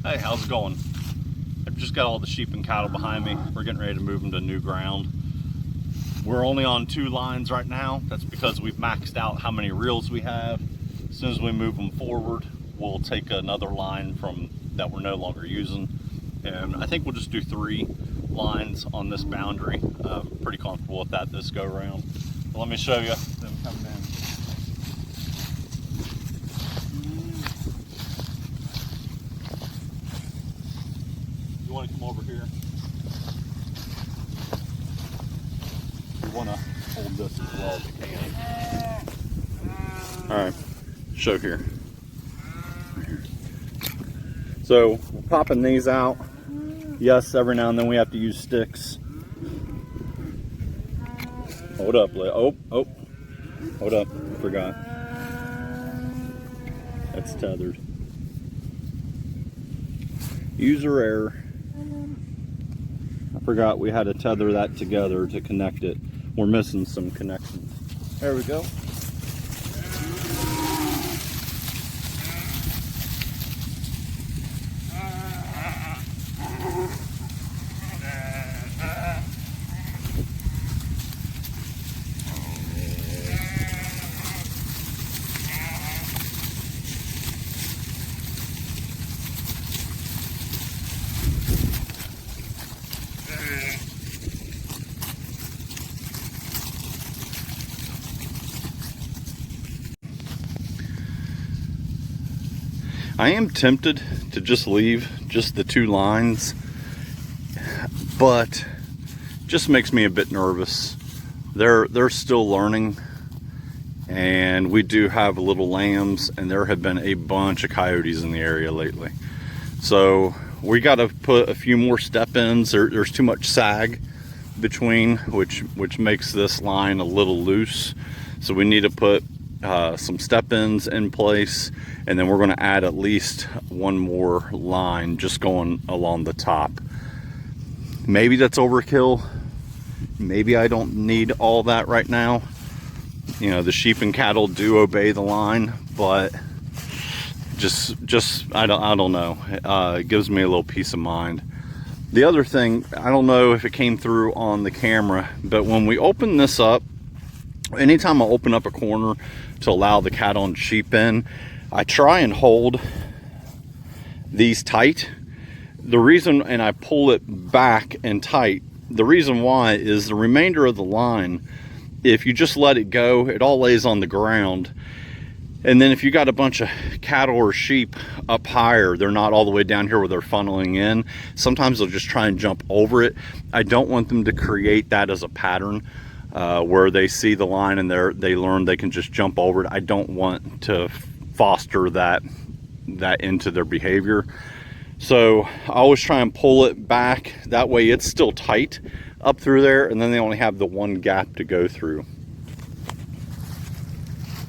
Hey, how's it going? I've just got all the sheep and cattle behind me. We're getting ready to move them to new ground. We're only on 2 lines right now. That's because we've maxed out how many reels we have. As soon as we move them forward, we'll take another line from that we're no longer using. And I think we'll just do 3 lines on this boundary. Pretty comfortable with that this go around. But let me show you them coming in. You want to come over here? You want to hold this as well as you can. All right, show here. So we're popping these out. Yes, every now and then we have to use sticks. Hold up, oh, hold up, I forgot. That's tethered. User error. I forgot we had to tether that together to connect it. We're missing some connections. There we go. I am tempted to just leave just the 2 lines, but just makes me a bit nervous. They're still learning, and we do have little lambs, and there have been a bunch of coyotes in the area lately. So we got to put a few more step-ins. There's too much sag between, which makes this line a little loose. So we need to put some step-ins in place, and then we're going to add at least 1 more line just going along the top. Maybe that's overkill. Maybe I don't need all that right now. You know, the sheep and cattle do obey the line, but just I don't know. It gives me a little peace of mind. The other thing, I don't know if it came through on the camera, but when we open this up, anytime I open up a corner to allow the cattle and sheep in, I try and hold these tight. The reason, and I pull it back and tight, the reason why is the remainder of the line, if you just let it go, it all lays on the ground. And then if you got a bunch of cattle or sheep up higher, they're not all the way down here where they're funneling in. Sometimes they'll just try and jump over it. I don't want them to create that as a pattern where they see the line and they learn they can just jump over it. I don't want to foster that into their behavior. So I always try and pull it back. That way it's still tight up through there, and then they only have the 1 gap to go through.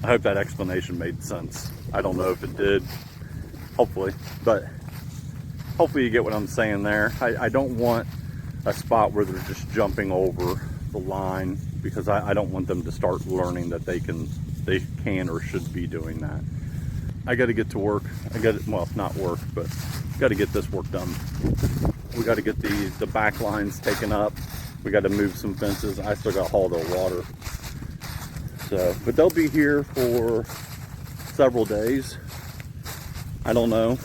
I hope that explanation made sense. I don't know if it did, hopefully, but hopefully you get what I'm saying there. I don't want a spot where they're just jumping over the line, because I don't want them to start learning that they can or should be doing that. I got to get to work. Well, not work, but got to get this work done. We got to get the back lines taken up. We got to move some fences. I still got to haul their water. So, but they'll be here for several days. I don't know.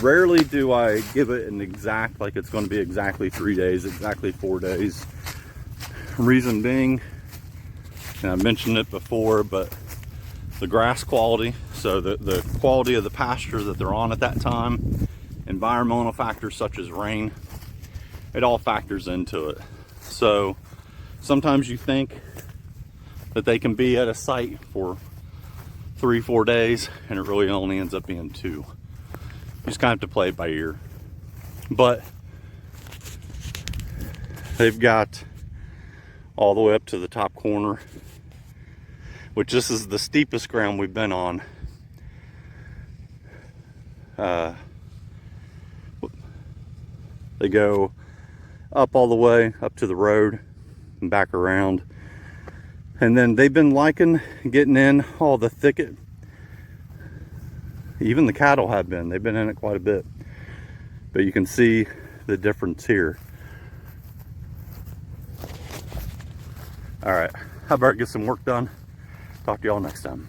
Rarely do I give it an exact, like it's going to be exactly 3 days, exactly 4 days. Reason being, and I mentioned it before, but the grass quality, so the quality of the pasture that they're on at that time, environmental factors such as rain, it all factors into it. So sometimes you think that they can be at a site for 3-4 days, and it really only ends up being 2. You just kind of have to play it by ear. But they've got all the way up to the top corner, which this is the steepest ground we've been on. They go up all the way up to the road and back around. And then they've been liking getting in all the thicket Even the cattle have been. They've been in it quite a bit. But you can see the difference here. All right, how about get some work done? Talk to y'all next time.